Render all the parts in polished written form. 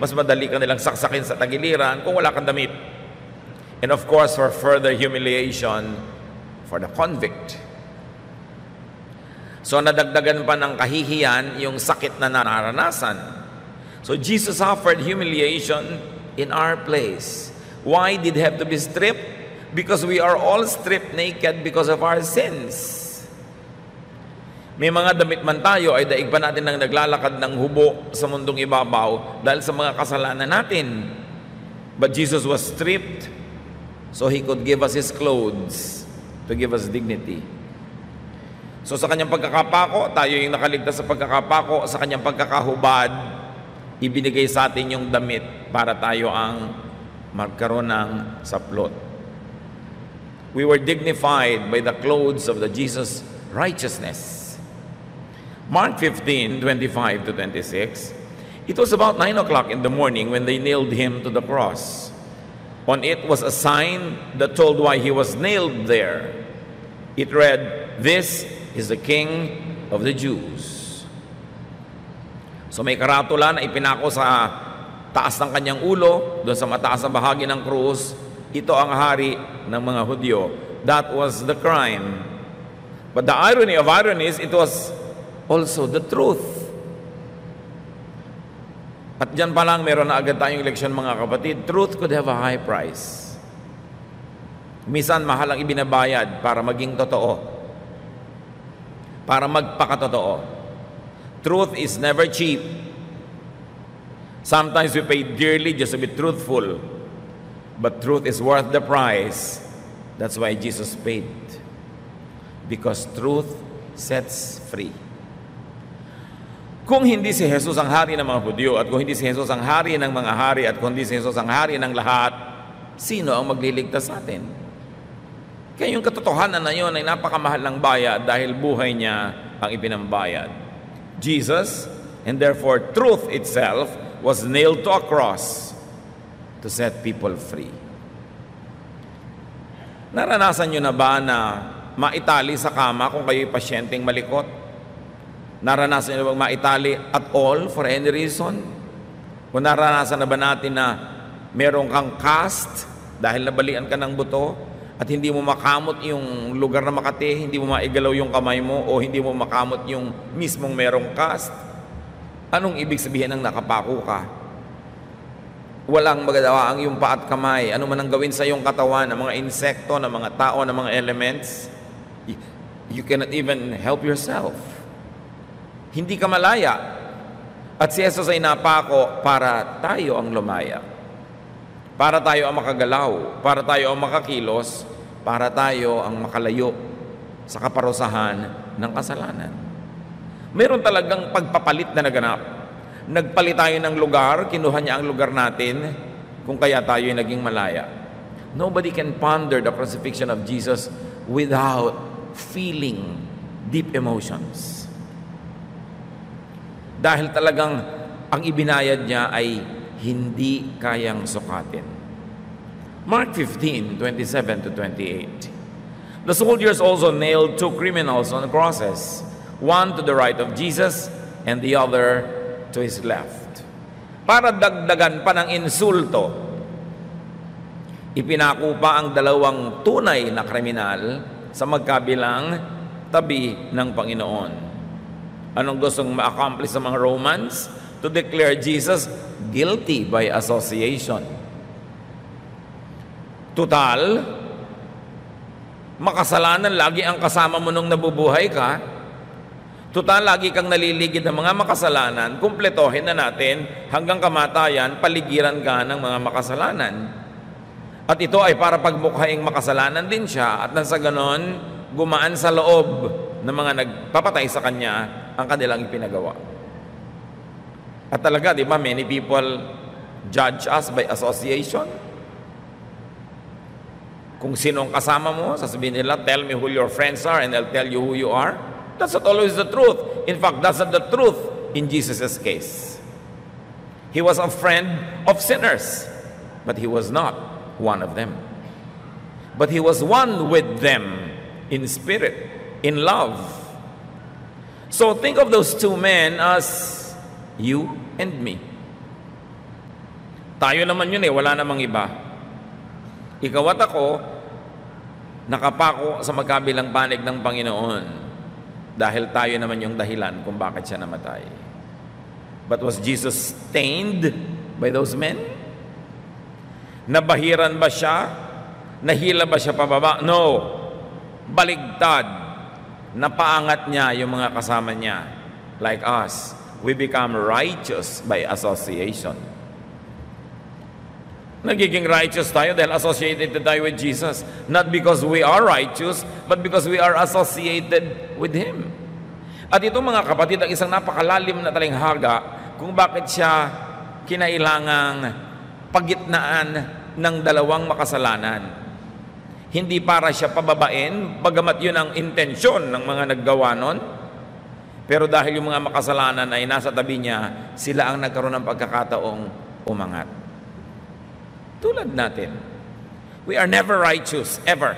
mas madali ka nilang saksakin sa tagiliran kung wala kang damit. And of course, for further humiliation for the convict. So nadagdagan pa ng kahihiyan yung sakit na nararanasan. So Jesus suffered humiliation in our place. Why did he have to be stripped? Because we are all stripped naked because of our sins. May mga damit man tayo ay daig pa natin nang naglalakad ng hubo sa mundong ibabaw dahil sa mga kasalanan natin. But Jesus was stripped so He could give us His clothes to give us dignity. So sa kanyang pagkakapako, tayo yung nakaligtas sa pagkakapako, sa kanyang pagkakahubad, ibinigay sa atin yung damit para tayo ang magkaroon ng saplot. We were dignified by the clothes of the Jesus righteousness. Mark 15:25 to 26, it was about 9 o'clock in the morning when they nailed him to the cross. On it was a sign that told why he was nailed there. It read, "This is the King of the Jews." So may karatula na ipinako sa taas ng kanyang ulo, doon sa mataas na bahagi ng krus, ito ang hari ng mga Hudyo. That was the crime. But the irony of ironies, it was also the truth. At dyan pa lang meron na agad tayong leksyon mga kapatid. Truth could have a high price. Minsan mahal ang ibinabayad para maging totoo, para magpakatotoo. Truth is never cheap. Sometimes we pay dearly just to be truthful, but truth is worth the price. That's why Jesus paid, because truth sets free. Kung hindi si Jesus ang hari ng mga Hudyo, at kung hindi si Jesus ang hari ng mga hari, at kung hindi si Jesus ang hari ng lahat, sino ang magliligtas sa atin? Kaya yung katotohanan na yun ay napakamahal ng bayad dahil buhay niya ang ipinambayad. Jesus, and therefore truth itself, was nailed to a cross to set people free. Naranasan nyo na ba na maitali sa kama kung kayo'y pasyenteng malikot? Naranasan nyo ba maitali at all for any reason? Kung naranasan na ba natin na meron kang cast dahil nabalian ka ng buto at hindi mo makamot yung lugar na makati, hindi mo maigalaw yung kamay mo, o hindi mo makamot yung mismong merong cast? Anong ibig sabihin ng nakapako ka? Walang magagawa ang iyong paa at kamay. Ano man ang gawin sa iyong katawan, ng mga insekto, ng mga tao, ng mga elements, you cannot even help yourself. Hindi ka malaya. At si Jesus ay napako para tayo ang lumaya. Para tayo ang makagalaw. Para tayo ang makakilos. Para tayo ang makalayo sa kaparusahan ng kasalanan. Meron talagang pagpapalit na naganap. Nagpalit tayo ng lugar, kinuha niya ang lugar natin, kung kaya tayo ay naging malaya. Nobody can ponder the crucifixion of Jesus without feeling deep emotions. Dahil talagang ang ibinayad niya ay hindi kayang sukatin. Mark 15:27 to 28. The soldiers also nailed 2 criminals on crosses, one to the right of Jesus and the other to his left. Para dagdagan pa ng insulto, ipinako pa ang 2 tunay na kriminal sa magkabilang tabi ng Panginoon. Anong gustong ma-accomplish sa mga Romans? To declare Jesus guilty by association. Total, makasalanan lagi ang kasama mo nung nabubuhay ka. Total, lagi kang naliligid ng mga makasalanan. Kumpletohin na natin hanggang kamatayan, paligiran ka ng mga makasalanan. At ito ay para pagmukhaing makasalanan din siya, at nang sa ganon, gumaan sa loob ng mga nagpapatay sa kanya ang kanilang ipinagawa. At talaga, di ba, many people judge us by association. Kung sino ang kasama mo, sasabihin nila, tell me who your friends are and I'll tell you who you are. That's not always the truth. In fact, that's not the truth in Jesus' case. He was a friend of sinners, but he was not one of them. But he was one with them in spirit, in love. So think of those 2 men as you and me. Tayo naman yun wala namang iba. Ikaw at ako, nakapako sa magkabilang panig ng Panginoon dahil tayo naman yung dahilan kung bakit siya namatay. But was Jesus stained by those men? Nabahiran ba siya? Nahila ba siya pababa? No. Baligtad. Napaangat niya yung mga kasama niya. Like us, we become righteous by association. Nagiging righteous tayo dahil associated tayo with Jesus. Not because we are righteous, but because we are associated with Him. At ito mga kapatid, ang isang napakalalim na talinghaga kung bakit siya kinailangang pagitnaan ng dalawang makasalanan. Hindi para siya pababain, bagamat yun ang intensyon ng mga naggawa nun. Pero dahil yung mga makasalanan ay nasa tabi niya, sila ang nagkaroon ng pagkakataong umangat. Tulad natin, we are never righteous, ever.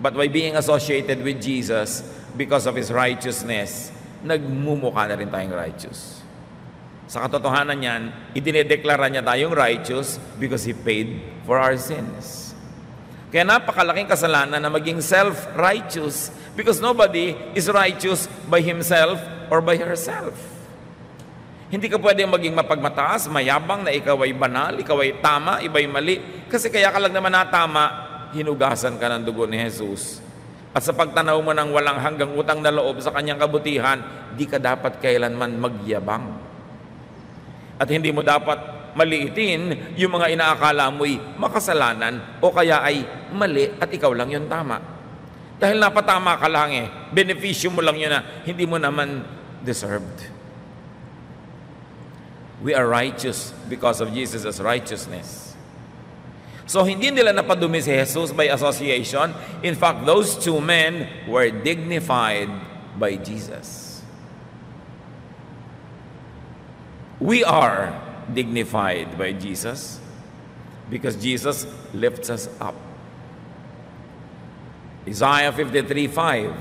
But by being associated with Jesus, because of His righteousness, nagmumukha na rin tayong righteous. Sa katotohanan niyan, idinedeklara niya tayong righteous because He paid for our sins. Kaya napakalaking kasalanan na maging self-righteous because nobody is righteous by himself or by herself. Hindi ka pwedeng maging mapagmataas, mayabang na ikaw ay banal, ikaw ay tama, iba ay mali. Kasi kaya ka lang naman natama, hinugasan ka ng dugo ni Jesus. At sa pagtanaw mo ng walang hanggang utang na loob sa kanyang kabutihan, di ka dapat kailanman magyabang. At hindi mo dapat maliitin yung mga inaakala mo'y makasalanan o kaya ay mali at ikaw lang yung tama. Dahil napatama ka lang benepisyo mo lang yun na hindi mo naman deserved. We are righteous because of Jesus' righteousness. So hindi nila napadumi si Jesus by association. In fact, those two men were dignified by Jesus. We are dignified by Jesus because Jesus lifts us up. Isaiah 53:5,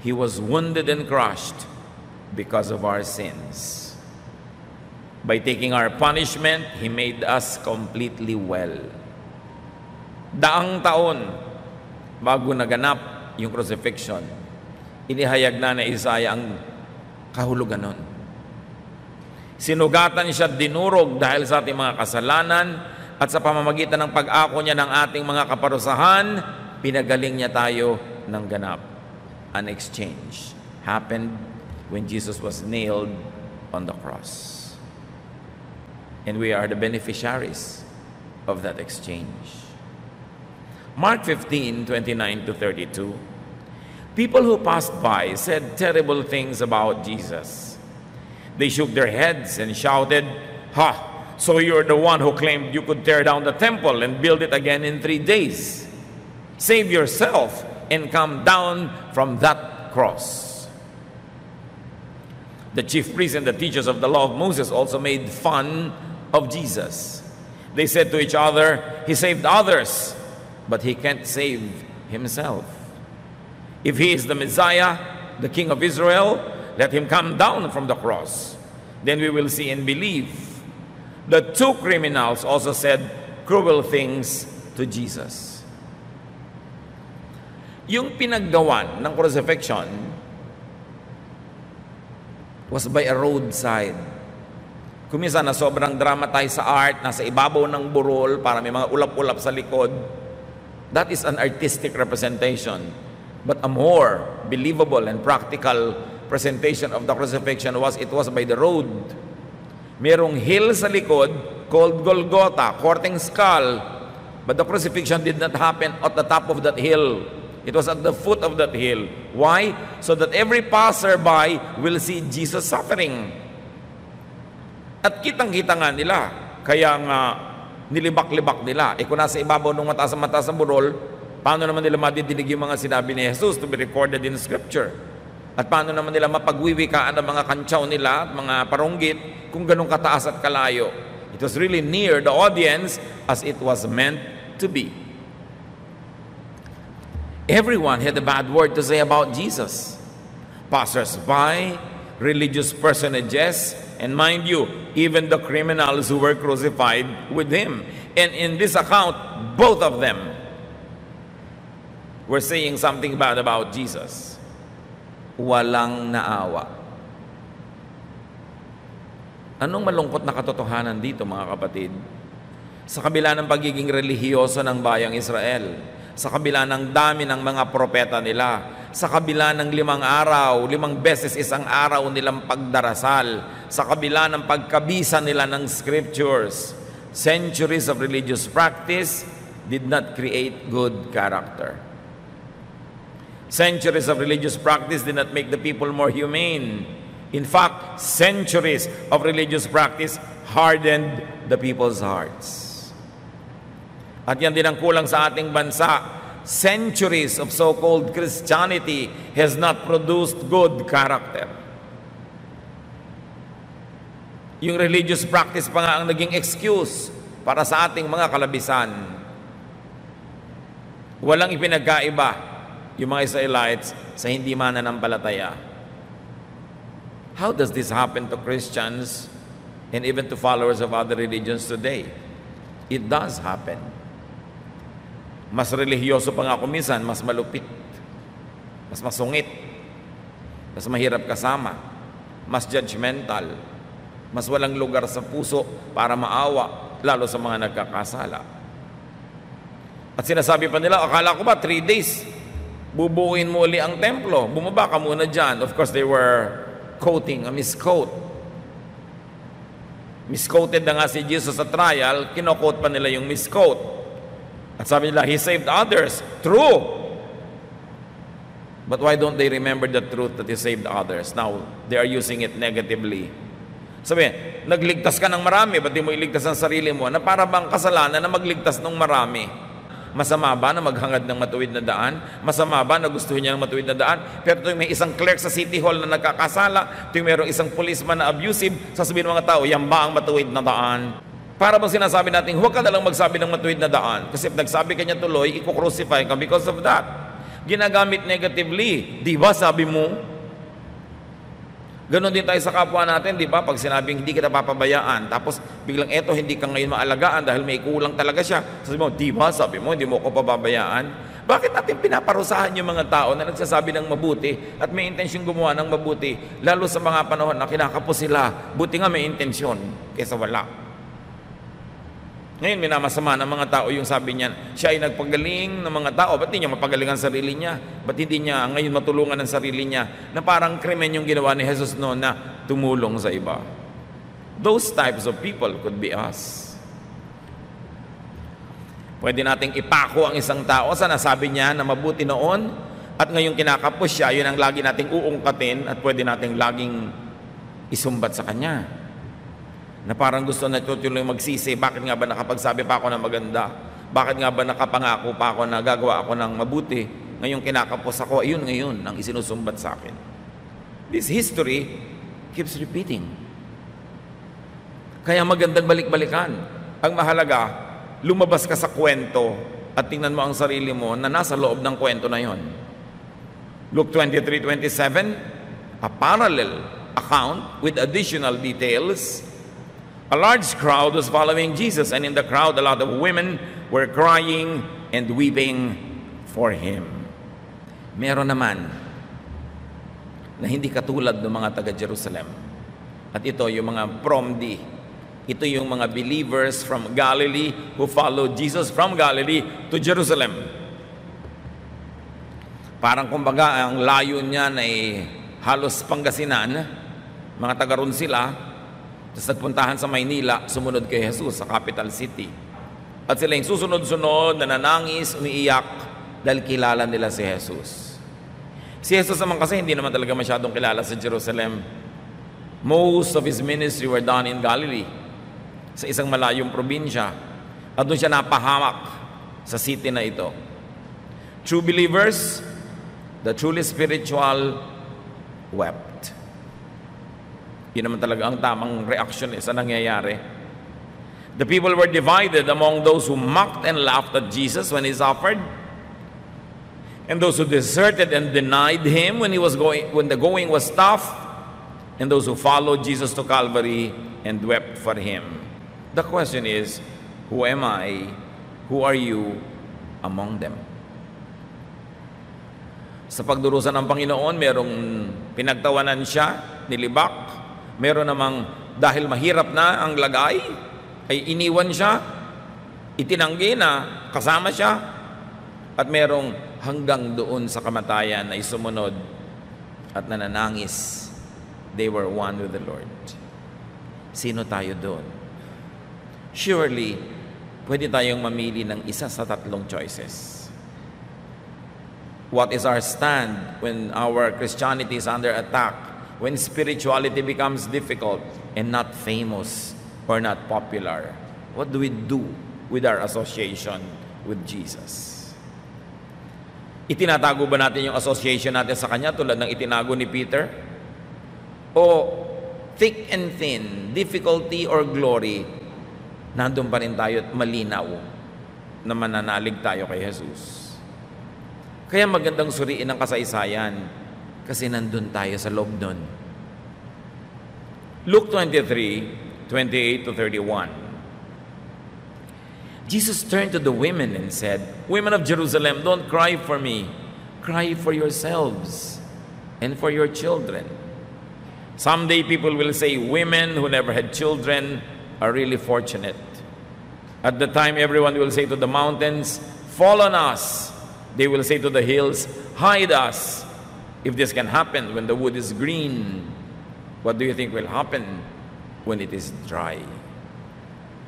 He was wounded and crushed because of our sins. By taking our punishment, He made us completely well. Daang taon bago naganap yung crucifixion, inihayag na ni Isaiah ang kahulugan nun. Sinugatan siya, dinurog dahil sa ating mga kasalanan at sa pamamagitan ng pag-ako niya ng ating mga kaparusahan, pinagaling niya tayo ng ganap. An exchange happened when Jesus was nailed on the cross. And we are the beneficiaries of that exchange. Mark 15:29-32, people who passed by said terrible things about Jesus. They shook their heads and shouted, "Ha! So you're the one who claimed you could tear down the temple and build it again in 3 days. Save yourself and come down from that cross." The chief priests and the teachers of the law of Moses also made fun of Jesus. They said to each other, "He saved others, but He can't save Himself. If He is the Messiah, the King of Israel, let Him come down from the cross. Then we will see and believe." The two criminals also said cruel things to Jesus. Yung pinaggawan ng crucifixion was by a roadside. Kumisa na sobrang dramatized sa art, nasa ibabaw ng burol para may mga ulap-ulap sa likod. That is an artistic representation. But a more believable and practical presentation of the crucifixion was, it was by the road. Merong hill sa likod called Golgotha, courting skull. But the crucifixion did not happen at the top of that hill. It was at the foot of that hill. Why? So that every passerby will see Jesus suffering. At kitang-kita nga nila. Kaya nga nilibak-libak nila. Kung nasa ibabaw ng mataas na burol, paano naman nila madidinig yung mga sinabi ni Jesus to be recorded in Scripture? At paano naman nila mapagwiwikaan ang mga kantsaw nila at mga paronggit kung ganun kataas at kalayo? It was really near the audience as it was meant to be. Everyone had a bad word to say about Jesus. Passers-by, religious personages, And mind you, even the criminals who were crucified with him. And in this account, both of them were saying something bad about Jesus. Walang naawa. Anong malungkot na katotohanan dito, mga kapatid? Sa kabila ng pagiging relihiyoso ng bayang Israel, sa kabila ng dami ng mga propeta nila, sa kabila ng 5 araw, 5 beses isang araw nilang pagdarasal, sa kabila ng pagkabisa nila ng scriptures, centuries of religious practice did not create good character. Centuries of religious practice did not make the people more humane. In fact, centuries of religious practice hardened the people's hearts. At yan din ang kulang sa ating bansa. Centuries of so-called Christianity has not produced good character. Yung religious practice pa nga ang naging excuse para sa ating mga kalabisan. Walang ipinagkaiba yung mga Israelites sa hindi mananampalataya. How does this happen to Christians and even to followers of other religions today? It does happen. Mas relihiyoso pa nga ako minsan, mas malupit, mas masungit, mas mahirap kasama, mas judgmental, mas walang lugar sa puso para maawa, lalo sa mga nagkakasala. At sinasabi pa nila, akala ko ba 3 days, bubuuin mo uli ang templo, bumaba ka muna dyan. Of course, they were quoting a misquote. Misquoted na nga si Jesus sa trial, kinoquote pa nila yung misquote. At sabi nila, He saved others. True. But why don't they remember the truth that He saved others? Now, they are using it negatively. Sabi, nagligtas ka ng marami, ba't di mo iligtas ang sarili mo? Na para bang kasalanan na magligtas ng marami? Masama ba na maghangad ng matuwid na daan? Masama ba na gustuhin niya ng matuwid na daan? Pero tuwing may isang clerk sa City Hall na nagkakasala, tuwing mayroong isang policeman na abusive, sasabihin ng mga tao, yan ba ang matuwid na daan? Para bang sinasabi natin, huwag ka na lang magsabi ng matuwid na daan. Kasi if nagsabi ka niya tuloy, i-crucify ka because of that. Ginagamit negatively. Di ba sabi mo? Ganon din tayo sa kapwa natin, di ba? Pag sinabing hindi kita papabayaan, tapos biglang eto, hindi ka ngayon maalagaan dahil may kulang talaga siya. Sabi mo, di ba sabi mo, hindi mo ko papabayaan? Bakit natin pinaparusahan yung mga tao na nagsasabi ng mabuti at may intensyon gumawa ng mabuti, lalo sa mga panahon na kinakapos sila, buti nga may intensyon kaysa wala. Ngayon, minamasama ng mga tao yung sabi niya, siya ay nagpagaling ng mga tao. Ba't hindi niya mapagaling ang sarili niya? Ba't hindi niya ngayon matulungan ang sarili niya? Na parang krimen yung ginawa ni Jesus noon na tumulong sa iba. Those types of people could be us. Pwede nating ipako ang isang tao sa nasabi niya na mabuti noon at ngayong kinakapos siya, yun ang lagi nating uungkatin at pwede nating laging isumbat sa kanya. Na parang gusto na tutuloy magsisi, bakit nga ba nakapagsabi pa ako ng maganda? Bakit nga ba nakapangako pa ako na gagawa ako ng mabuti? Ngayong kinakapos ako, ayun ngayon ang isinusumbat sa akin. This history keeps repeating. Kaya magandang balik-balikan. Ang mahalaga, lumabas ka sa kwento at tingnan mo ang sarili mo na nasa loob ng kwento na yon. Luke 23:27, a parallel account with additional details. A large crowd was following Jesus, and in the crowd, a lot of women were crying and weeping for Him. Meron naman na hindi katulad ng mga taga-Jerusalem. At ito yung mga promdi. Ito yung mga believers from Galilee who followed Jesus from Galilee to Jerusalem. Parang kumbaga, ang layo niya ay halos Pangasinan. Mga taga-ron sila. Tapos nagpuntahan sa Maynila, sumunod kay Jesus sa capital city. At sila yung susunod-sunod, nananangis, umiiyak, dahil kilala nila si Jesus. Si Jesus naman kasi hindi naman talaga masyadong kilala sa Jerusalem. Most of His ministry were done in Galilee, sa isang malayong probinsya. At doon siya napahamak sa city na ito. True believers, the truly spiritual, wept. Yun naman talaga ang tamang reaction sa nangyayari. The people were divided among those who mocked and laughed at Jesus when He suffered, and those who deserted and denied Him when the going was tough, and those who followed Jesus to Calvary and wept for him. The question is, who am I? Who are you among them? Sa pagdurusa ng Panginoon, merong pinagtawanan siya, nilibak. Meron namang dahil mahirap na ang lagay, ay iniwan siya, itinanggi na kasama siya, at merong hanggang doon sa kamatayan ay sumunod at nananangis. They were one with the Lord. Sino tayo doon? Surely, pwede tayong mamili ng isa sa tatlong choices. What is our stand when our Christianity is under attack? When spirituality becomes difficult and not famous or not popular? What do we do with our association with Jesus? Itinatago ba natin yung association natin sa Kanya tulad ng itinago ni Peter? O thick and thin, difficulty or glory, nandun pa rin tayo at malinaw na mananalig tayo kay Jesus? Kaya magandang suriin ang kasaysayan kasi nandun tayo sa loob nun. Luke 23:28 to 31. Jesus turned to the women and said, "Women of Jerusalem, don't cry for me. Cry for yourselves and for your children. Someday people will say, women who never had children are really fortunate. At the time, everyone will say to the mountains, fall on us. They will say to the hills, hide us. If this can happen when the wood is green, what do you think will happen when it is dry?"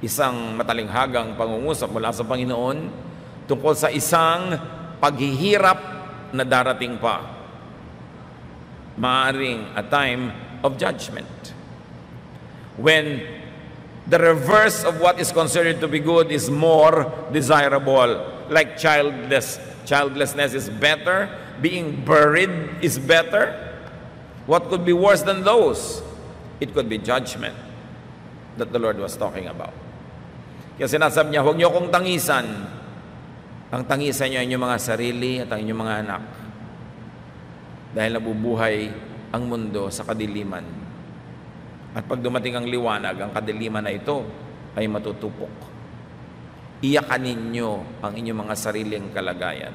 Isang matalinghagang pangungusap mula sa Panginoon tungkol sa isang paghihirap na darating pa. Maaring a time of judgment. When the reverse of what is considered to be good is more desirable, like childlessness is better, being buried is better. What could be worse than those? It could be judgment that the Lord was talking about. Kaya sinasabi niya, huwag niyo akong tangisan. Ang tangisan niyo ay inyong mga sarili at ang inyong mga anak. Dahil nabubuhay ang mundo sa kadiliman. At pag dumating ang liwanag, ang kadiliman na ito ay matutupok. Iyakan ninyo ang inyong mga sariling kalagayan.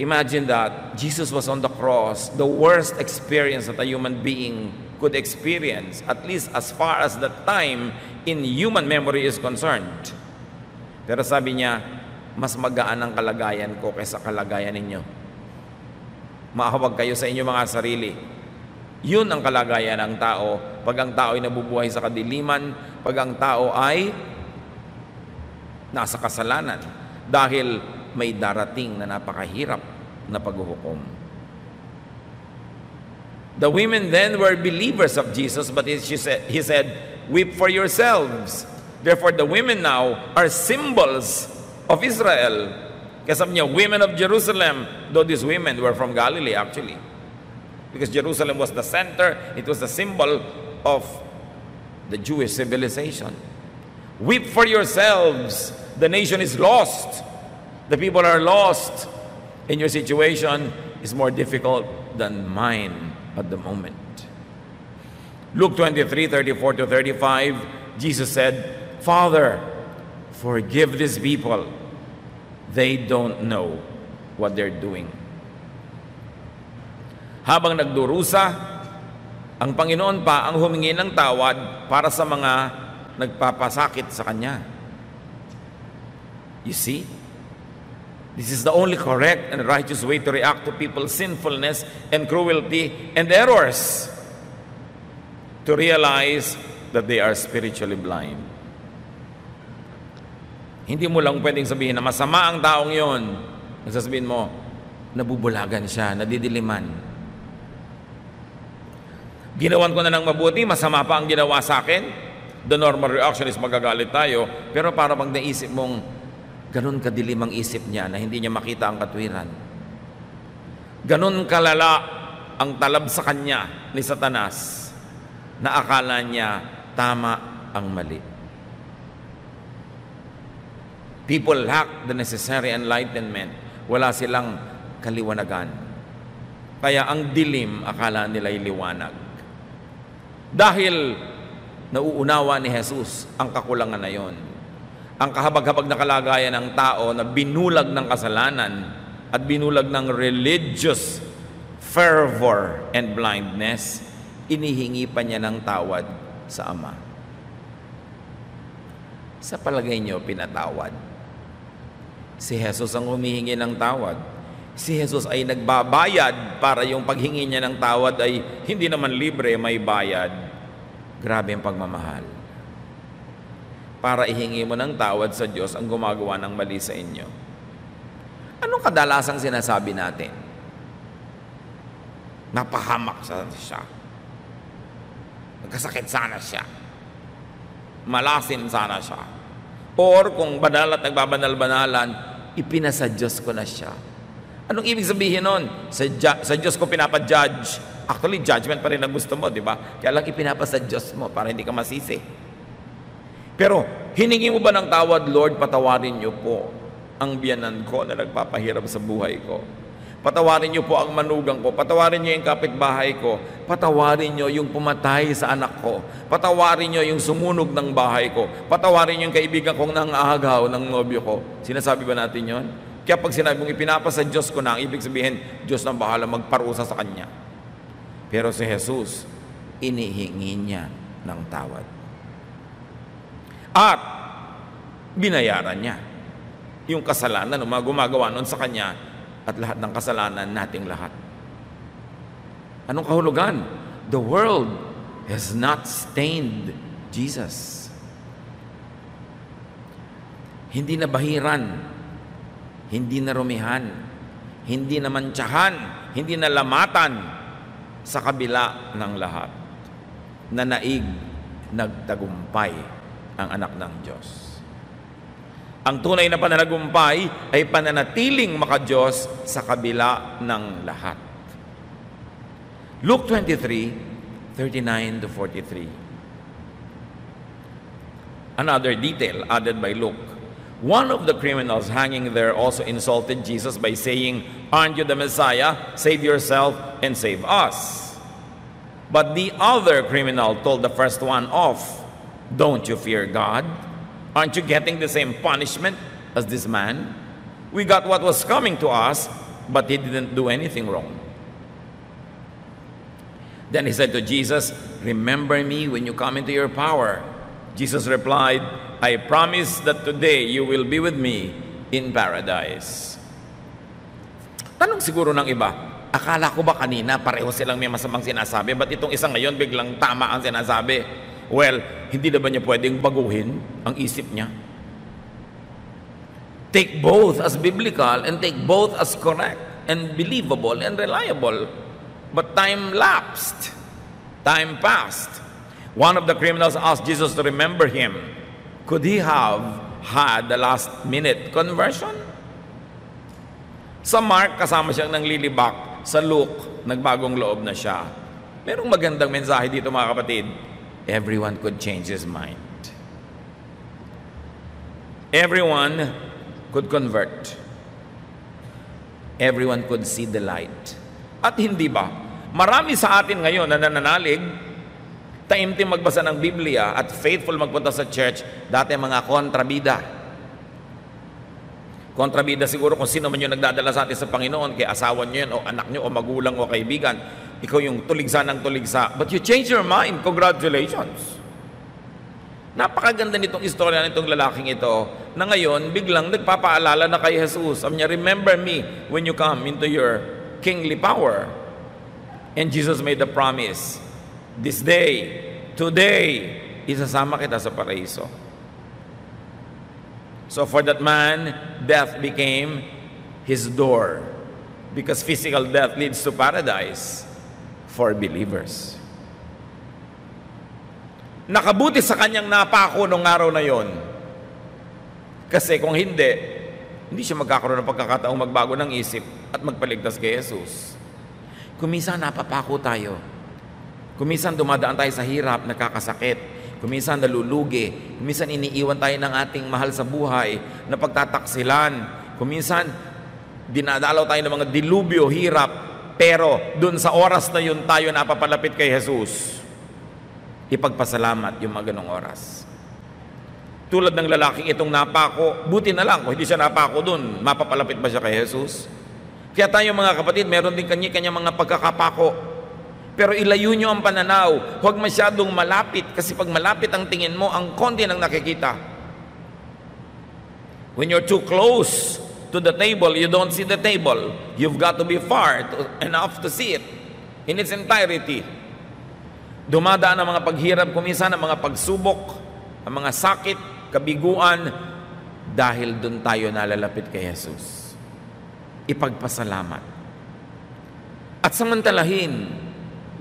Imagine that Jesus was on the cross, the worst experience that a human being could experience, at least as far as the time in human memory is concerned. Pero sabi niya, mas magaan ang kalagayan ko kaysa kalagayan ninyo. Maahawag kayo sa inyong mga sarili. Yun ang kalagayan ng tao pag ang tao ay nabubuhay sa kadiliman, pag ang tao ay nasa kasalanan dahil may darating na napakahirap na paghuhukom. The women then were believers of Jesus, but he said, weep for yourselves. Therefore, the women now are symbols of Israel. Kaya sabi niya, women of Jerusalem, though these women were from Galilee actually. Because Jerusalem was the center, it was the symbol of the Jewish civilization. Weep for yourselves. The nation is lost. The people are lost. And your situation is more difficult than mine at the moment. Luke 23:34 to 35, Jesus said, Father, forgive these people. They don't know what they're doing. Habang nagdurusa, ang Panginoon pa ang humingi ng tawad para sa mga nagpapasakit sa Kanya. You see? This is the only correct and righteous way to react to people's sinfulness and cruelty and errors. To realize that they are spiritually blind. Hindi mo lang pwedeng sabihin na masama ang taong yon. Nagsasabihin mo, nabubulagan siya, nadidiliman. Ginawan ko na ng mabuti, masama pa ang ginawa sa akin. The normal reaction is magagalit tayo. Pero para pag naisip mong, ganun kadilim ang isip niya na hindi niya makita ang katwiran. Ganun kalala ang talab sa kanya ni Satanas na akala niya tama ang mali. People lack the necessary enlightenment. Wala silang kaliwanagan. Kaya ang dilim, akala nila'y liwanag. Dahil nauunawa ni Jesus ang kakulangan na yon. Ang kahabag-habag na kalagayan ng tao na binulag ng kasalanan at binulag ng religious fervor and blindness, inihingi pa niya ng tawad sa Ama. Sa palagay niyo, pinatawad? Si Jesus ang humihingi ng tawad. Si Jesus ay nagbabayad para yung paghingi niya ng tawad ay hindi naman libre, may bayad. Grabe ang pagmamahal. Para ihingi mo ng tawad sa Diyos ang gumagawa ng mali sa inyo. Anong kadalasang sinasabi natin? Napahamak siya. Nagkasakit sana siya. Malasin sana siya. Or kung banal at nagbabanal-banalan, ipinasa Diyos ko na siya. Anong ibig sabihin nun? Sa Diyos ko pinapa-judge. Actually, judgment pa rin ang gusto mo, di ba? Kaya lang ipinapasa Diyos mo para hindi ka masisi. Pero, hiningi mo ba ng tawad, Lord, patawarin niyo po ang biyanan ko na nagpapahirap sa buhay ko. Patawarin niyo po ang manugang ko. Patawarin niyo yung kapitbahay ko. Patawarin niyo yung pumatay sa anak ko. Patawarin niyo yung sumunog ng bahay ko. Patawarin niyo yung kaibigan kong nangahagaw ng nobyo ko. Sinasabi ba natin yon? Kaya pag sinabi mong ipinapasa Diyos ko na, ang ibig sabihin, Diyos na bahala magparusa sa Kanya. Pero si Jesus, inihingi niya ng tawad. At binayaran niya yung kasalanan ng mga gumagawa noon sa Kanya at lahat ng kasalanan nating lahat. Anong kahulugan? The world has not stained Jesus. Hindi na bahiran, hindi na rumihan, hindi na mantsahan, hindi na lamatan sa kabila ng lahat. Nanaig, nagtagumpay ang anak ng Diyos. Ang tunay na pananagumpay ay pananatiling maka-Diyos sa kabila ng lahat. Luke 23:39-43. Another detail added by Luke. One of the criminals hanging there also insulted Jesus by saying, "Aren't you the Messiah? Save yourself and save us." But the other criminal told the first one off, "Don't you fear God? Aren't you getting the same punishment as this man? We got what was coming to us, but he didn't do anything wrong." Then he said to Jesus, "Remember me when you come into your power." Jesus replied, "I promise that today you will be with me in paradise." Tanong siguro ng iba, akala ko ba kanina pareho silang may masamang sinasabi? Ba't itong isang ngayon biglang tama ang sinasabi? Well, hindi na ba niya pwedeng baguhin ang isip niya? Take both as biblical and take both as correct and believable and reliable. But time lapsed. Time passed. One of the criminals asked Jesus to remember him. Could he have had the last-minute conversion? Sa Mark, kasama siyang nanglilibak. Sa Luke, nagbagong loob na siya. Merong magandang mensahe dito, mga kapatid. Everyone could change his mind. Everyone could convert. Everyone could see the light. At hindi ba? Marami sa atin ngayon na nananalig, taimtim magbasa ng Biblia at faithful magpunta sa church, dati mga kontrabida. Kontrabida siguro kung sino man yung nagdadala sa atin sa Panginoon, kay asawa nyo yun, o anak nyo, o magulang, o kaibigan. Ikaw yung tuligsa ng tuligsa. But you change your mind. Congratulations. Napakaganda nitong istorya nitong lalaking ito na ngayon biglang nagpapaalala na kay Jesus. Sabi niya, "Remember me when you come into your kingly power." And Jesus made the promise, "This day, today, isasama kita sa paraiso." So for that man, death became his door because physical death leads to paradise for believers. Nakabuti sa kanyang napako nung araw na yon. Kasi kung hindi siya magkakaroon ng pagkakataong magbago ng isip at magpaligtas kay Jesus. Kuminsan napapako tayo. Kuminsan dumadaan tayo sa hirap, nakakasakit. Kuminsan nalulugi. Kuminsan iniiwan tayo ng ating mahal sa buhay na pagtataksilan. Kuminsan dinadalaw tayo ng mga dilubyo, hirap. Pero dun sa oras na yun tayo napapalapit kay Jesus. ipagpasalamat yung mga ganong oras. Tulad ng lalaking itong napako, buti na lang kung hindi siya napako dun, mapapalapit ba siya kay Jesus? Kaya tayo mga kapatid, meron din kanya-kanya mga pagkakapako. Pero ilayo nyo ang pananaw, huwag masyadong malapit, kasi pag malapit ang tingin mo, ang konti nang nakikita. When you're too close to the table, you don't see the table. You've got to be far enough to see it in its entirety. Dumadaan ang mga paghirap, kuminsan ang mga pagsubok, ang mga sakit, kabiguan, dahil doon tayo nalalapit kay Jesus. Ipagpasalamat. At samantalahin,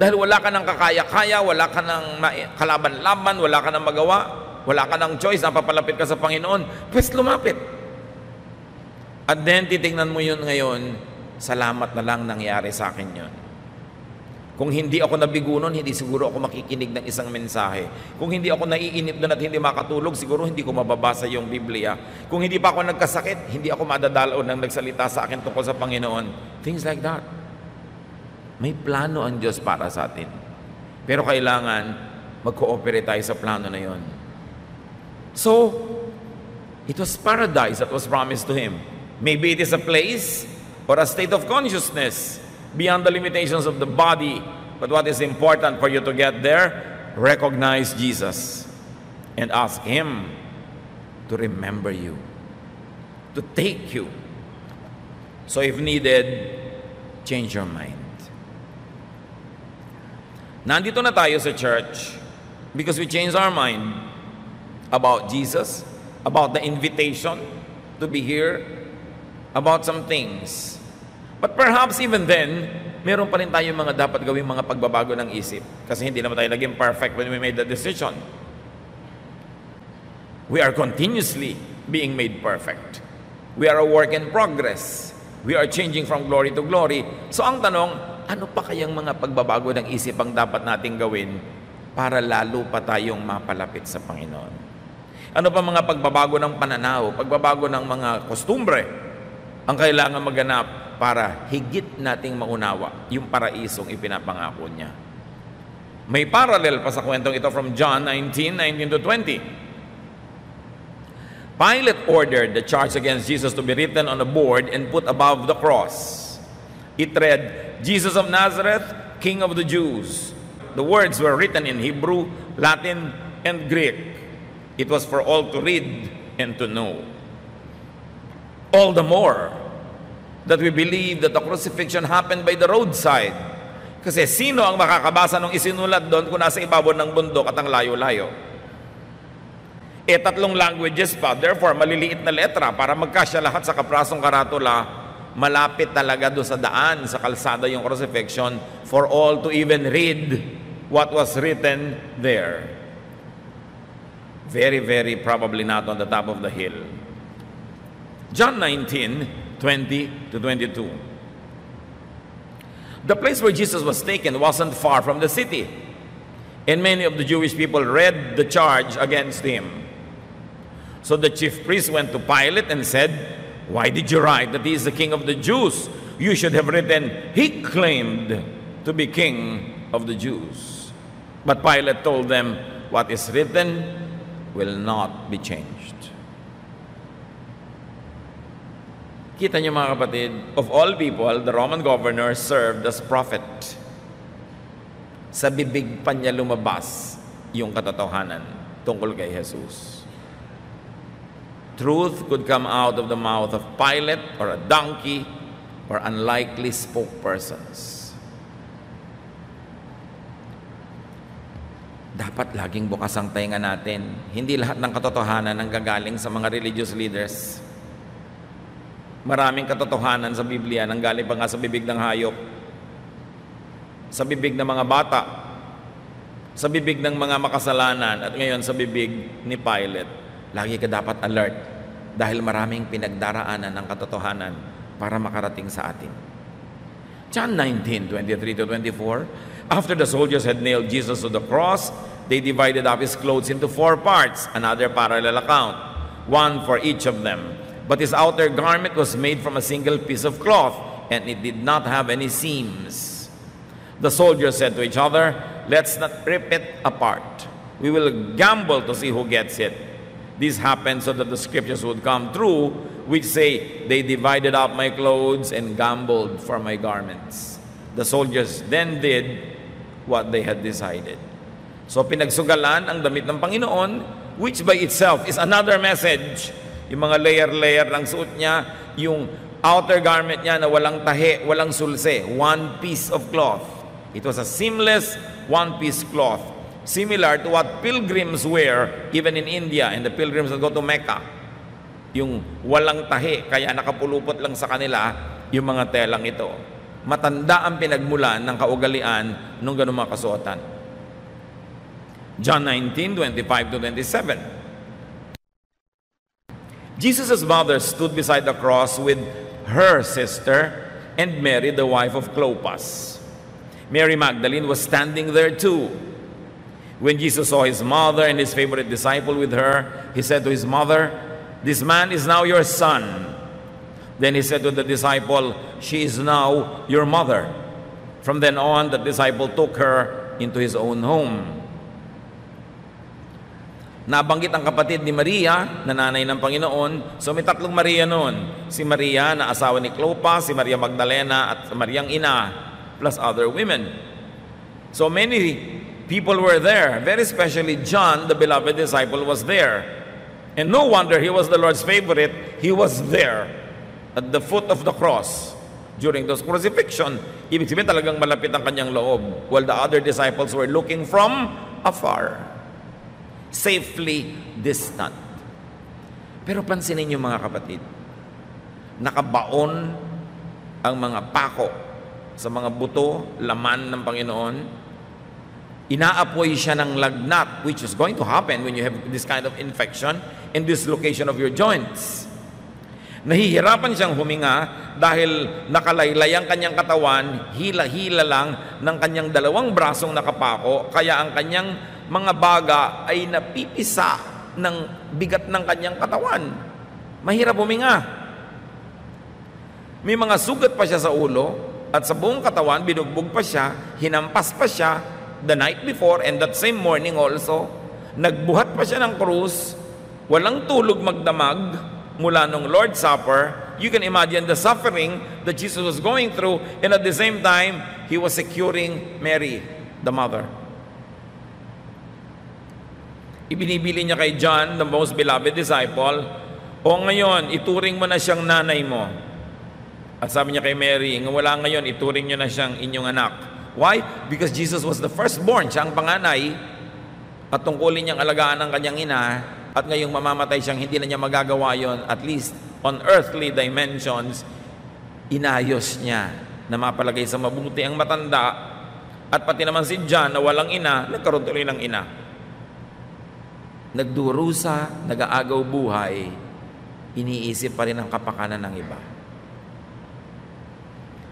dahil wala ka ng kakaya-kaya, wala ka ng kalaban-laban, wala ka ng magawa, wala ka ng choice, napapalapit ka sa Panginoon, pues lumapit. At then, titingnan mo yun ngayon, salamat na lang nangyari sa akin yun. Kung hindi ako nabigunon, hindi siguro ako makikinig ng isang mensahe. Kung hindi ako naiinip doon at hindi makatulog, siguro hindi ko mababasa yung Biblia. Kung hindi pa ako nagkasakit, hindi ako madadalaw ng nagsalita sa akin tungkol sa Panginoon. Things like that. May plano ang Diyos para sa atin. Pero kailangan mag-cooperate tayo sa plano na yon. So, it was paradise that was promised to him. Maybe it is a place or a state of consciousness beyond the limitations of the body. But what is important for you to get there? Recognize Jesus and ask Him to remember you, to take you. So if needed, change your mind. Nandito na tayo sa church because we changed our mind about Jesus, about the invitation to be here, about some things. But perhaps even then, meron pa rin tayong mga dapat gawing mga pagbabago ng isip. Kasi hindi naman tayo naging perfect when we made the decision. We are continuously being made perfect. We are a work in progress. We are changing from glory to glory. So ang tanong, ano pa kayang mga pagbabago ng isip ang dapat nating gawin para lalo pa tayong mapalapit sa Panginoon? Ano pa mga pagbabago ng pananaw, pagbabago ng mga kostumbre ang kailangan maganap para higit nating maunawa yung paraisong ipinapangako niya? May parallel pa sa kwentong ito from John 19:19-20. Pilate ordered the charge against Jesus to be written on a board and put above the cross. It read, Jesus of Nazareth, King of the Jews. The words were written in Hebrew, Latin, and Greek. It was for all to read and to know. All the more that we believe that the crucifixion happened by the roadside. Kasi sino ang makakabasa ng isinulat doon kung nasa ibabaw ng bundok at ang layo-layo? Tatlong languages pa, therefore maliliit na letra para magkasya lahat sa kaprasong karatula. Malapit talaga doon sa daan, sa kalsada yung crucifixion for all to even read what was written there. Very, very probably not on the top of the hill. John 19:20-22. The place where Jesus was taken wasn't far from the city, and many of the Jewish people read the charge against him. So the chief priest went to Pilate and said, "Why did you write that he is the king of the Jews? You should have written, he claimed to be king of the Jews." But Pilate told them, "What is written will not be changed." Kita niyo mga kapatid, of all people, the Roman governor served as prophet. Sa bibig pa niya lumabas yung katotohanan tungkol kay Jesus. Truth could come out of the mouth of Pilate or a donkey or unlikely spokespersons. Dapat laging bukas ang tainga natin. Hindi lahat ng katotohanan ang gagaling sa mga religious leaders. Maraming katotohanan sa Biblia nang galing pa nga sa bibig ng hayop, sa bibig ng mga bata, sa bibig ng mga makasalanan, at ngayon sa bibig ni Pilate. Lagi ka dapat alert dahil maraming pinagdaraanan ng katotohanan para makarating sa atin. John 19:23-24. After the soldiers had nailed Jesus to the cross, they divided up his clothes into 4 parts, another parallel account, one for each of them. But his outer garment was made from a single piece of cloth, and it did not have any seams. The soldiers said to each other, let's not rip it apart. We will gamble to see who gets it. This happened so that the scriptures would come true, which say, they divided up my clothes and gambled for my garments. The soldiers then did what they had decided. So pinagsugalan ang damit ng Panginoon, which by itself is another message. Yung mga layer-layer ng suot niya, yung outer garment niya na walang tahi, walang sulse, one piece of cloth. It was a seamless one-piece cloth, similar to what pilgrims wear even in India, and the pilgrims that go to Mecca. Yung walang tahi, kaya nakapulupot lang sa kanila yung mga telang ito. Matanda ang pinagmulan ng kaugalian nung ganung mga kasuotan. John 19:25-27. Jesus' mother stood beside the cross with her sister and Mary, the wife of Clopas. Mary Magdalene was standing there too. When Jesus saw his mother and his favorite disciple with her, he said to his mother, "This man is now your son." Then he said to the disciple, "She is now your mother." From then on, the disciple took her into his own home. Nabanggit ang kapatid ni Maria, na nanay ng Panginoon. So may tatlong Maria noon. Si Maria na asawa ni Clopas, si Maria Magdalena at Mariang ina, plus other women. So many people were there. Very especially John, the beloved disciple, was there. And no wonder he was the Lord's favorite. He was there at the foot of the cross during those crucifixion. Ibig sabihin talagang malapit ang kanyang loob, while the other disciples were looking from afar, safely distant. Pero pansinin niyo mga kapatid, nakabaon ang mga pako sa mga buto, laman ng Panginoon. Inaapoy siya ng lagnat, which is going to happen when you have this kind of infection and dislocation of your joints. Nahihirapan siyang huminga dahil nakalaylay ang kanyang katawan, hila-hila lang ng kanyang dalawang brasong nakapako, kaya ang kanyang mga baga ay napipisa ng bigat ng kanyang katawan. Mahirap huminga. May mga sugat pa siya sa ulo at sa buong katawan, binugbog pa siya, hinampas pa siya the night before and that same morning also. Nagbuhat pa siya ng krus, walang tulog magdamag mula nung Lord's Supper. You can imagine the suffering that Jesus was going through, and at the same time, He was securing Mary, the mother. Ibinibili niya kay John, the most beloved disciple, "O ngayon, ituring mo na siyang nanay mo." At sabi niya kay Mary, "Wala ngayon, ituring niyo na siyang inyong anak." Why? Because Jesus was the firstborn, siya ang panganay, at tungkulin niyang alagaan ang kanyang ina, at ngayong mamamatay siyang hindi na niya magagawa yon, at least on earthly dimensions, inayos niya na mapalagay sa mabuti ang matanda, at pati naman si John na walang ina, nagkaroon tuloy ng ina. Nagdurusa, nag-aagaw buhay, iniisip pa rin ang kapakanan ng iba.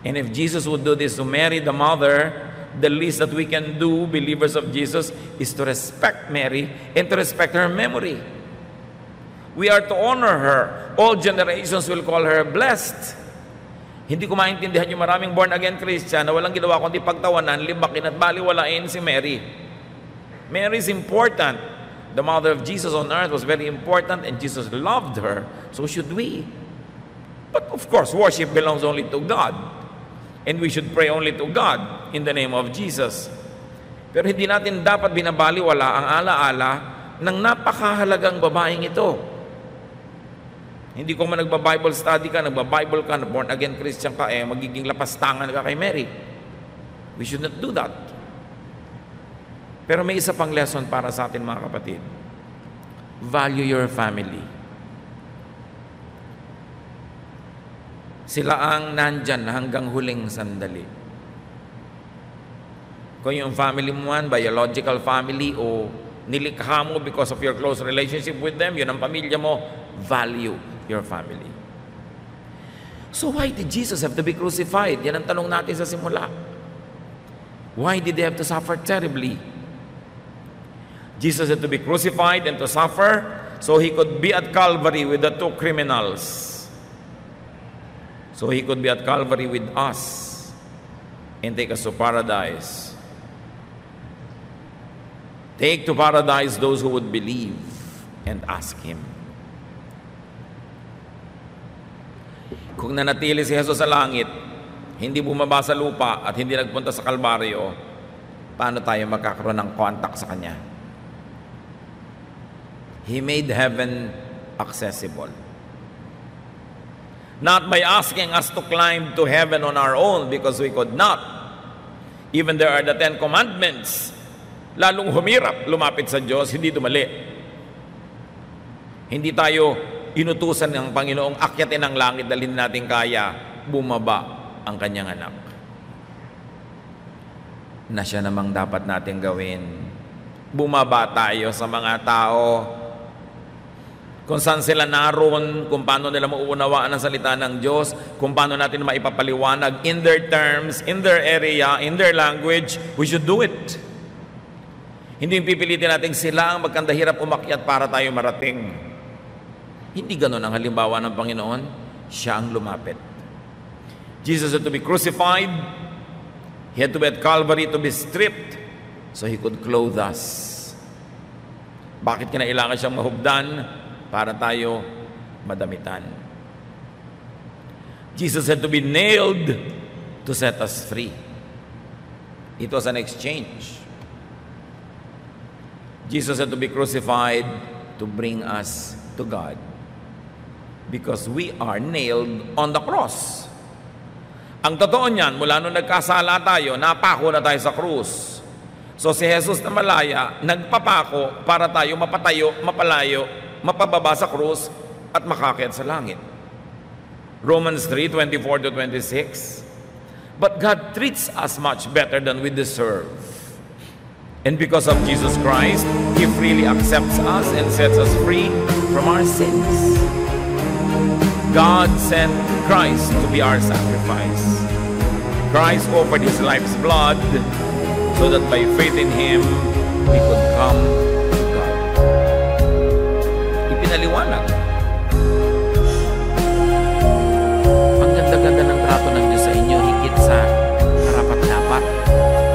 And if Jesus would do this to Mary, the mother, the least that we can do, believers of Jesus, is to respect Mary and to respect her memory. We are to honor her. All generations will call her blessed. Hindi ko maintindihan yung maraming born-again Christian na walang ginawa kundi pagtawanan, libakin at baliwalain si Mary. Mary is important. The mother of Jesus on earth was very important, and Jesus loved her. So should we. But of course, worship belongs only to God. And we should pray only to God in the name of Jesus. Pero hindi natin dapat binabaliwala ang alaala ng napakahalagang babaeng ito. Hindi ko man nagba-Bible study ka, nagba-Bible ka, born-again Christian ka, magiging lapastangan ka kay Mary. We should not do that. Pero may isa pang lesson para sa atin mga kapatid. Value your family. Sila ang nandyan hanggang huling sandali. Kung yung family mo man, biological family, o nilikha mo because of your close relationship with them, yun ang pamilya mo, value your family. So why did Jesus have to be crucified? Yan ang tanong natin sa simula. Why did they have to suffer terribly? Jesus had to be crucified and to suffer so He could be at Calvary with the two criminals. So He could be at Calvary with us and take us to paradise. Take to paradise those who would believe and ask Him. Kung nanatili si Jesus sa langit, hindi bumaba sa lupa at hindi nagpunta sa Kalbaryo, paano tayo magkakaroon ng contact sa Kanya? He made heaven accessible. Not by asking us to climb to heaven on our own because we could not. Even there are the 10 commandments. Lalong humirap, lumapit sa Diyos, hindi tumali. Hindi tayo inutusan ng Panginoong akyatin ang langit dahil hindi natin kaya, bumaba ang Kanyang anak. Na siya namang dapat natin gawin. Bumaba tayo sa mga tao kung saan sila naroon, kung paano nila mauunawaan ang salita ng Diyos, kung paano natin maipapaliwanag in their terms, in their area, in their language, we should do it. Hindi yung pipilitin natin sila ang magkandahirap umakyat para tayo marating. Hindi ganun ang halimbawa ng Panginoon. Siya ang lumapit. Jesus had to be crucified. He had to be at Calvary to be stripped so He could clothe us. Bakit kinailangan siyang mahubdan? Para tayo madamitan. Jesus had to be nailed to set us free. It was an exchange. Jesus had to be crucified to bring us to God. Because we are nailed on the cross. Ang totoo niyan, mula nung nagkasala tayo, napako na tayo sa krus. So si Jesus na malaya, nagpapako para tayo mapatayo, mapalayo, mapababa sa krus at makakyat sa langit. Romans 3:24-26. But God treats us much better than we deserve. And because of Jesus Christ, He freely accepts us and sets us free from our sins. God sent Christ to be our sacrifice. Christ offered His life's blood so that by faith in Him, we could come to God. Ipinaliwanag. Ang ganda-ganda ng trato ng Diyos sa inyo, higit sa karapat-dapat,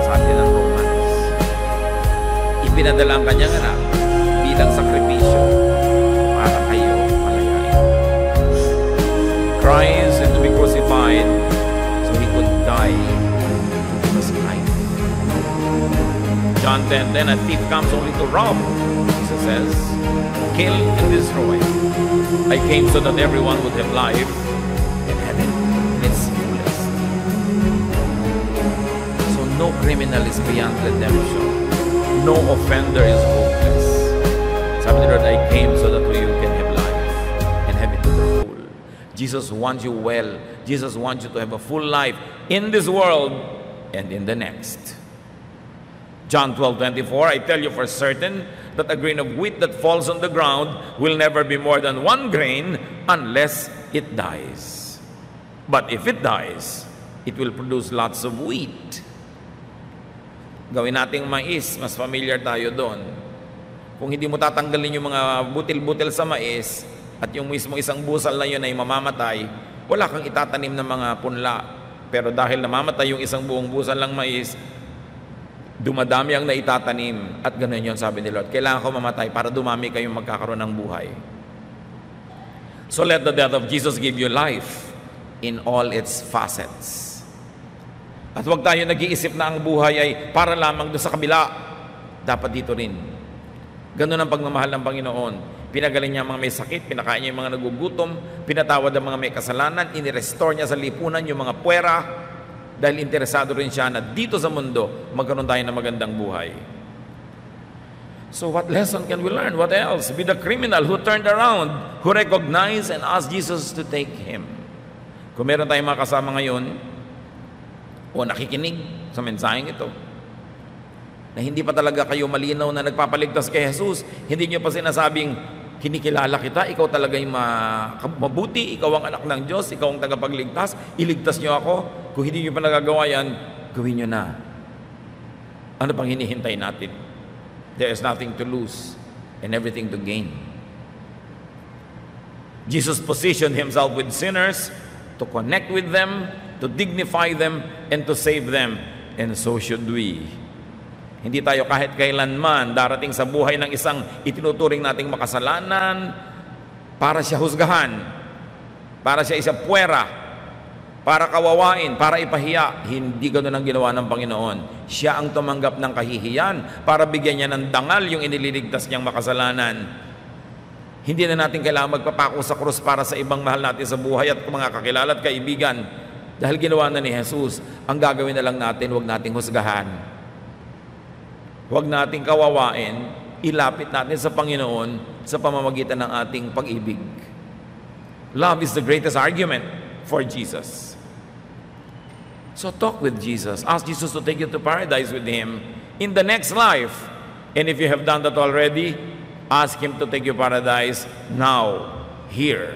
sabi ng Romans. Ipinadala ang Kanyang anak bilang sakripisyo para kayo malayain. Christ had to be crucified so He could die to give us life. John 10, then a thief comes only to rob, Jesus says, kill and destroy. I came so that everyone would have life and have it in its fullest. So no criminal is beyond redemption. No offender is hopeless. Sabi ni Lord, I came so that you can have life and have it to the full. Jesus wants you well. Jesus wants you to have a full life in this world and in the next. John 12:24, I tell you for certain that a grain of wheat that falls on the ground will never be more than 1 grain unless it dies. But if it dies, it will produce lots of wheat. Gawin nating mais, mas familiar tayo doon. Kung hindi mo tatanggalin yung mga butil-butil sa mais at yung mismo isang busal na yun ay mamamatay, wala kang itatanim ng mga punla. Pero dahil namamatay yung isang buong busal ng mais, dumadami ang naitatanim. At ganoon yun, sabi ni Lord. Kailangan ko mamatay para dumami kayong magkakaroon ng buhay. So let the death of Jesus give you life in all its facets. At huwag tayo nag-iisip na ang buhay ay para lamang doon sa kabila. Dapat dito rin. Ganoon ang pagmamahal ng Panginoon. Pinagaling niya ang mga may sakit, pinakain niya yung mga nagugutom, pinatawad ang mga may kasalanan, inirestore niya sa lipunan yung mga puwera, dahil interesado rin siya na dito sa mundo, magkaroon tayo ng magandang buhay. So what lesson can we learn? What else? Be the criminal who turned around, who recognized and asked Jesus to take him. Kung meron tayong mga kasama ngayon, o nakikinig sa mensaheng ito, na hindi pa talaga kayo malinaw na nagpapaligtas kay Jesus, hindi nyo pa sinasabing, kinikilala kita, ikaw talaga'y mabuti, ikaw ang anak ng Diyos, ikaw ang tagapagligtas, iligtas nyo ako. Kung hindi nyo pa nagagawa yan, gawin nyo na. Ano pang hinihintay natin? There is nothing to lose and everything to gain. Jesus positioned Himself with sinners to connect with them, to dignify them, and to save them. And so should we. Hindi tayo kahit kailanman darating sa buhay ng isang itinuturing nating makasalanan para siya husgahan, para siya isa puwera, para kawawain, para ipahiya. Hindi ganoon ang ginawa ng Panginoon. Siya ang tumanggap ng kahihiyan para bigyan niya ng dangal yung iniligtas niyang makasalanan. Hindi na natin kailangan magpapako sa krus para sa ibang mahal natin sa buhay at mga kakilala at kaibigan. Dahil ginawa na ni Jesus, ang gagawin na lang natin, huwag nating husgahan. Huwag nating kawawain, ilapit natin sa Panginoon sa pamamagitan ng ating pag-ibig. Love is the greatest argument for Jesus. So talk with Jesus. Ask Jesus to take you to paradise with Him in the next life. And if you have done that already, ask Him to take you to paradise now, here.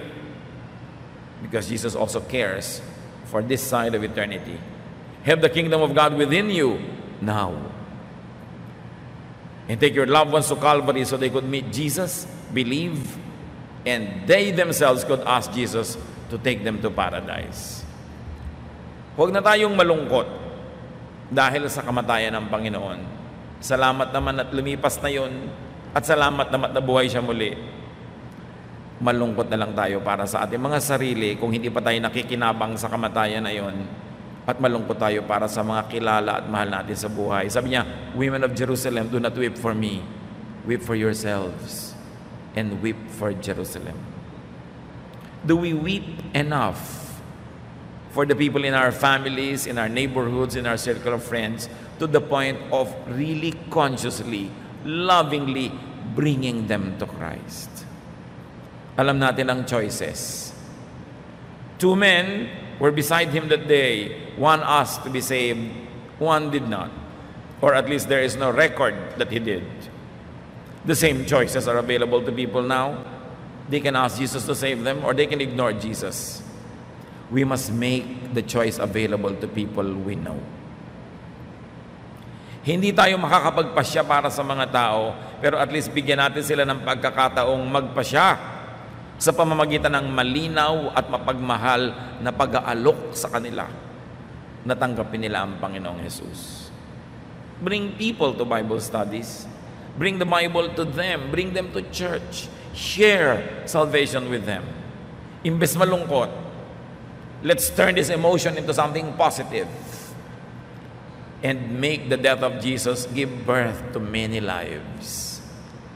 Because Jesus also cares for this side of eternity. Have the kingdom of God within you now. And take your loved ones to Calvary so they could meet Jesus, believe, and they themselves could ask Jesus to take them to paradise. Huwag na tayong malungkot dahil sa kamatayan ng Panginoon. Salamat naman at lumipas na yun, at salamat naman at nabuhay siya muli. Malungkot na lang tayo para sa ating mga sarili kung hindi pa tayo nakikinabang sa kamatayan na yun. At malungkot tayo para sa mga kilala at mahal natin sa buhay. Sabi niya, women of Jerusalem, do not weep for me. Weep for yourselves and weep for Jerusalem. Do we weep enough for the people in our families, in our neighborhoods, in our circle of friends, to the point of really consciously, lovingly bringing them to Christ? Alam natin ang choices. 2 men were beside him that day. One asked to be saved, one did not. Or at least there is no record that he did. The same choices are available to people now. They can ask Jesus to save them, or they can ignore Jesus. We must make the choice available to people we know. Hindi tayo makakapagpasya para sa mga tao, pero at least bigyan natin sila ng pagkakataong magpasya sa pamamagitan ng malinaw at mapagmahal na pag-aalok sa kanila. Natanggapin nila ang Panginoong Jesus. Bring people to Bible studies. Bring the Bible to them. Bring them to church. Share salvation with them. Imbes malungkot, let's turn this emotion into something positive and make the death of Jesus give birth to many lives.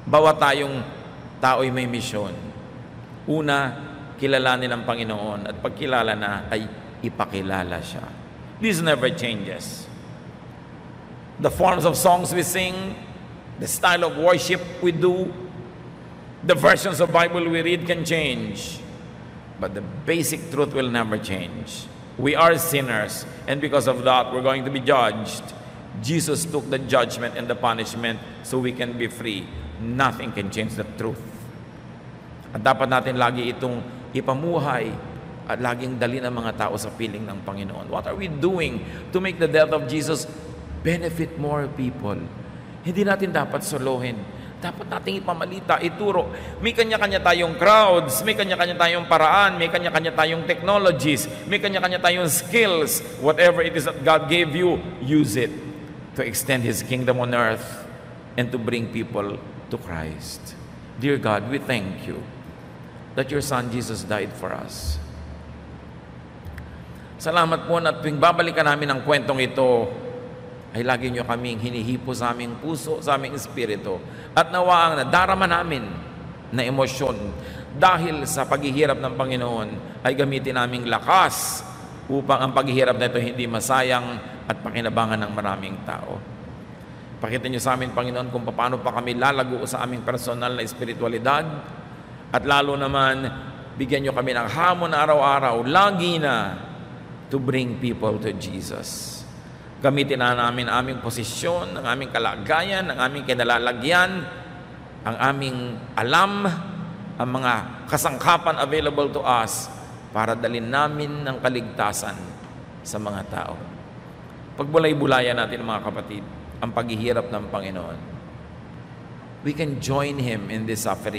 Bawat tayong tao'y may misyon. Una, kilalanin ang Panginoon, at pagkilala na ay ipakilala siya. This never changes. The forms of songs we sing, the style of worship we do, the versions of Bible we read can change, but the basic truth will never change. We are sinners, and because of that, we're going to be judged. Jesus took the judgment and the punishment so we can be free. Nothing can change the truth. At dapat natin lagi itong ipamuhay at laging dali ng mga tao sa piling ng Panginoon. What are we doing to make the death of Jesus benefit more people? Hindi natin dapat solohin. Dapat nating ipamalita, ituro. May kanya-kanya tayong crowds, may kanya-kanya tayong paraan, may kanya-kanya tayong technologies, may kanya-kanya tayong skills. Whatever it is that God gave you, use it to extend His kingdom on earth and to bring people to Christ. Dear God, we thank you that your Son Jesus died for us. Salamat po na tuwing babalikan namin ang kwentong ito, ay lagi nyo kaming hinihipo sa aming puso, sa aming espiritu, at nawa ang nadarama namin na emosyon dahil sa paghihirap ng Panginoon ay gamitin naming lakas upang ang paghihirap na ito hindi masayang at pakinabangan ng maraming tao. Pakita nyo sa amin, Panginoon, kung paano pa kami lalago sa aming personal na espiritualidad, at lalo naman, bigyan nyo kami ng hamon araw-araw, lagi na, to bring people to Jesus. Gamitin na namin aming posisyon, ang aming kalagayan, ang aming kinalalagyan, ang aming alam, ang mga kasangkapan available to us para dalhin namin ng kaligtasan sa mga tao. Pagbulay-bulayan natin, mga kapatid, ang paghihirap ng Panginoon. We can join Him in this suffering.